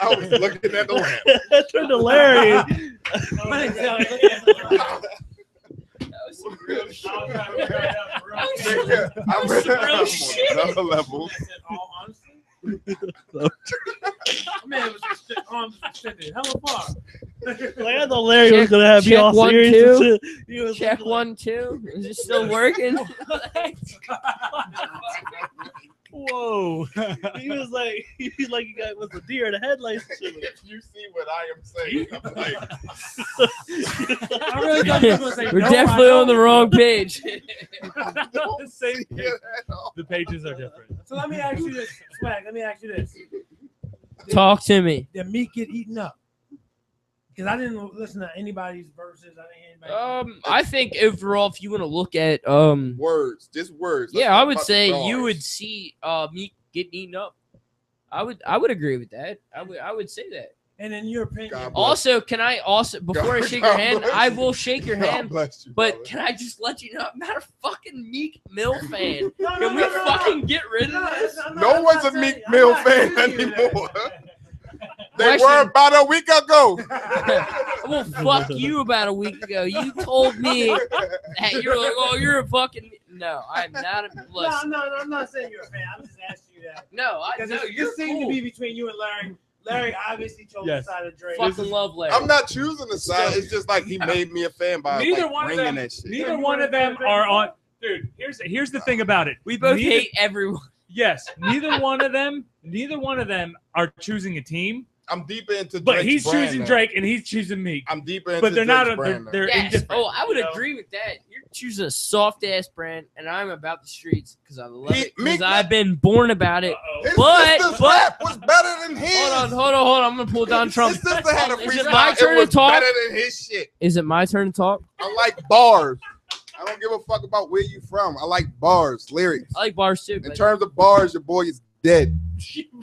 I was looking at the lamp. That turned hilarious. that was some real shit. I'm real shit. Another level. all honesty, man was extended hella far. Like, I thought Larry was gonna have me check all 1, serious. 2. And shit. He was Check like, 1, 2. Is it still working? Whoa! He was like he got with the deer in the headlights. And shit. If you see what I am saying, I'm like, I really thought you were gonna say We're no, definitely I on the don't. wrong page. The same page. The pages are different. So let me ask you this, Swag. Let me ask you this: Talk to me. Did Meek get eaten up? Because I didn't listen to anybody's verses. I didn't hear anybody. I think overall, if you want to look at words, just words. Let's yeah, talk I would about say the you bars. would see Meek getting eaten up. I would agree with that. I would say that. And in your opinion, God bless. Also, can I also before I God- shake your God hand, bless I you. will shake your God hand. bless you, But brother. can I just let you know I'm not a fucking Meek Mill fan? No, Can we fucking get rid of this? No one's a Meek Mill fan anymore. They Actually- were about a week ago. Well, fuck you about a week ago. You told me that you're like, oh, you're a fucking. No, I'm not a. Listen, No, I'm not saying you're a fan. I'm just asking you that. no, Because no, you're this seemed cool. to be between you and Larry. Larry obviously chose Yes. the side of Drake. Fucking love Larry. I'm not choosing the side. It's just like he made me a fan by Neither like, one of bringing them. that shit. Neither one of them are on. Dude, here's the thing about it. We both Neither- hate everyone. Yes, neither one of them are choosing a team. I'm deeper into Drake's But he's brand choosing now. Drake and he's choosing Meek. I'm deeper into But they're Drake's not. brand now. They're Yes. indifferent. Oh, I would you know? agree with that. You're choosing a soft ass brand, and I'm about the streets because I love it. Meek- Because I've been born about it. Uh-oh. His But- sister's rap was better than his. Hold on. I'm gonna pull Don Trump. His sister had a Is it freestyle. my turn to was talk? better than his shit. Is it my turn to talk? I like bars. I don't give a fuck about where you from. I like bars, lyrics. I like bars too. In But, terms of bars, your boy is dead.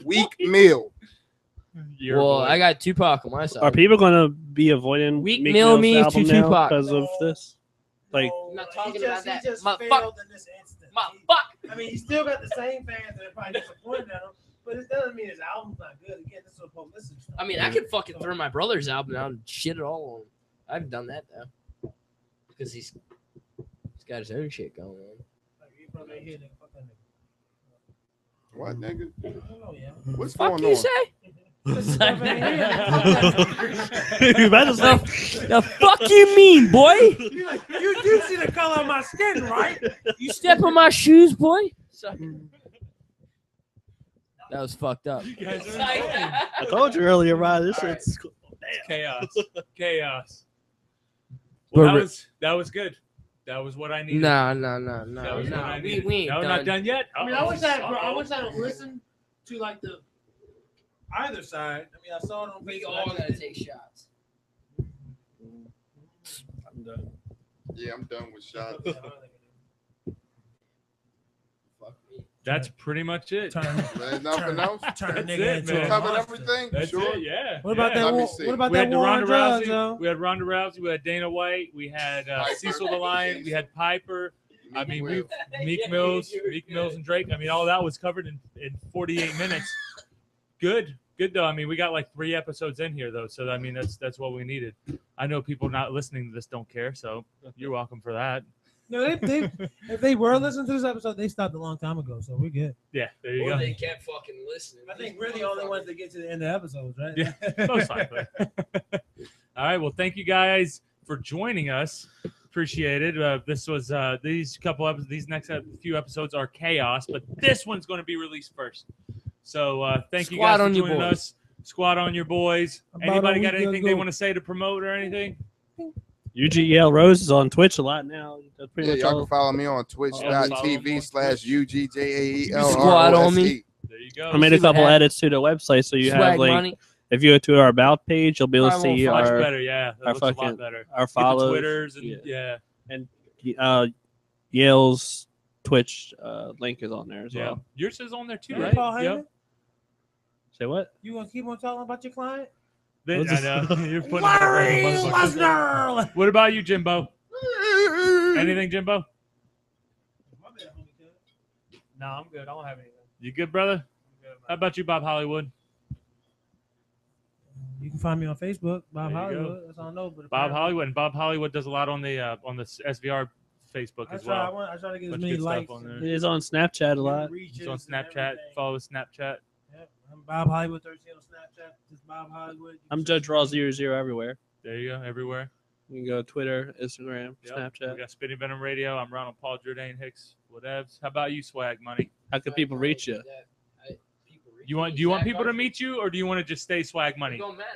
Weak Meal. Your well, boy. I got Tupac on my side. Are people gonna be avoiding Meek Meek Mill Mill's means album to now Tupac. because of this? Like, I'm not talking he just, about that. He just Motherfucker. failed in this instance. Fuck. I mean, he still got the same fans that are probably disappointed in him, but it doesn't mean his album's not good. Again, this is a publicity stuff. I mean, I could fucking throw my brother's album out and shit it all on him. I've done that though, because he's got his own shit going on. Like, you probably hear nigga, fuck that What, nigga? nigga. Oh, yeah. What's Fuck going you on? say? you about to say, The fuck you mean, boy? You like, you do see the color of my skin, right? You step on my shoes, boy? That was fucked up. You guys are I told you earlier, Rod. This shit's chaos. Chaos. But Well, re- that was good. That was what I needed. No. That was what I needed. We ain't no, done. not done yet. I mean, I wish I would listen to like the either side. I mean, I saw it on We Facebook. all gotta take shots. I'm done. Yeah, I'm done with shots. Fuck me. That's pretty much it. Turn There's nothing else. a That's nigga it, into man. a Covered monster. everything. That's Sure. it. Yeah. What about yeah. Let me that? see. What about We that had war on Ronda drugs, Rousey. yo? We had Ronda Rousey. We had Dana White. We had Piper. Cecil the Lion. We had Piper. I mean, Will. Meek Mills and Drake. I mean, all that was covered in 48 minutes. Good though. I mean, we got like 3 episodes in here though, so I mean, that's what we needed. I know people not listening to this don't care, so you're welcome for that. No, they if they were listening to this episode, they stopped a long time ago, so we're good. Yeah, there you Or go. they kept fucking listening. I think we're the only ones that get to the end of episodes, right? Yeah, most likely. All right. Well, thank you guys for joining us. Appreciate it. This was these next few episodes are chaos, but this one's going to be released first. So thank you Squad guys on for your joining boys. us. Squad on your boys. About Anybody a got week anything they ago. want to say to promote or anything? Jael Rose is on Twitch a lot now. That's pretty Yeah, much y'all all. can follow me on Follow Squad on me. twitch.tv/UGJAELROSE. There you go. I made a See what couple happens. edits to the website, so you Swag have like money. if you go to our about page, you'll be able to Probably see won't Much find our better, yeah. That our looks a lot fucking- better. our Get the follows. Twitters and Yeah. yeah. Yale's Twitch link is on there as Yeah. well. Yours is on there too, Hey, right? Paul Heyman, Yep. Say what? you gonna keep on talking about your client? I know. You're putting Larry up a Lesnar. What about you, Jimbo? Anything, Jimbo? No, I'm good. I don't have anything. You good, brother? How about you, Bob Hollywood? You can find me on Facebook, Bob There you go. Hollywood. That's all I know. But Bob apparently- Hollywood. And Bob Hollywood does a lot on the SVR Facebook I as try, well. I try to get as Bunch of many good stuff likes. on and there. He is on Snapchat a lot. reaches He's on and Snapchat. everything. Follow his Snapchat. Yep. I'm Bob Hollywood 13 on Snapchat. Just Bob Hollywood. I'm Judge Raw 00 everywhere. There you go. Everywhere. You can go Twitter, Instagram, Yep. Snapchat. We got Spitting Venom Radio. I'm Ronald Paul Jordan Hicks. Whatevs. How about you, Swag Money? How can people reach you? Do you want people to meet you, or do you want to just stay Swag It Money? don't matter.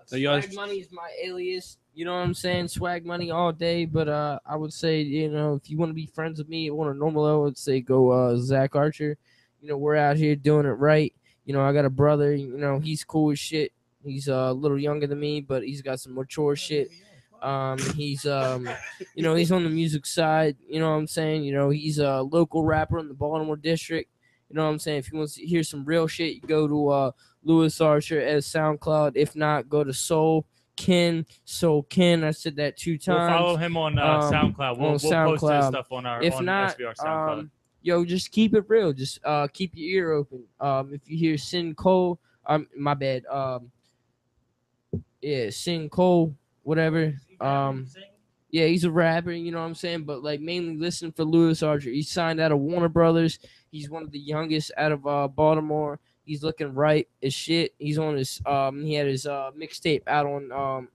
So you Swag guys- money is my alias. You know what I'm saying? Swag money all day. But I would say, you know, if you want to be friends with me on a normal level, I would say go Zach Archer. You know, we're out here doing it right. You know, I got a brother. You know, he's cool as shit. He's a little younger than me, but he's got some mature shit. He's you know, he's on the music side. You know what I'm saying? You know, he's a local rapper in the Baltimore district. You know what I'm saying? If you want to hear some real shit, you go to Lewis Archer as SoundCloud. If not, go to Soul Ken. I said that 2 times. We'll follow him on SoundCloud. We'll post his SoundCloud. stuff on our If on not, SVR SoundCloud. yo, just keep it real. Just keep your ear open. If you hear Sin Cole, my bad. Yeah, Sin Cole, whatever. Yeah, he's a rapper, you know what I'm saying? But like mainly listen for Lewis Archer. He signed out of Warner Brothers. He's one of the youngest out of Baltimore. He's looking right as shit. He's on his he had his mixtape out on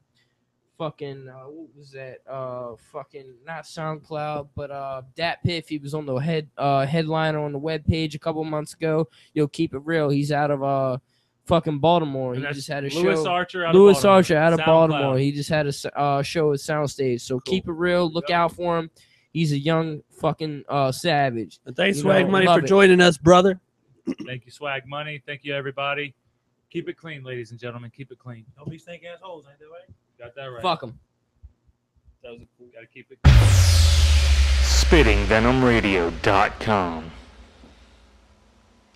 fucking what was that? Fucking not SoundCloud, but Dat Piff. He was on the headliner on the webpage a couple months ago. Yo, keep it real. He's out of fucking Baltimore. And He that's just had a Lewis show. Archer out Lewis of Baltimore. Archer out of SoundCloud. Baltimore. He just had a show at Soundstage. So Cool. keep it real. Look out for him. He's a young fucking savage. And thanks, You Swag know, Money, love for it. joining us, brother. Thank you, Swag Money. Thank you, everybody. Keep it clean, ladies and gentlemen. Keep it clean. Don't be stink assholes, ain't that right? Got that right. Fuck him. That was cool. Got to keep it. SpittingVenomRadio.com.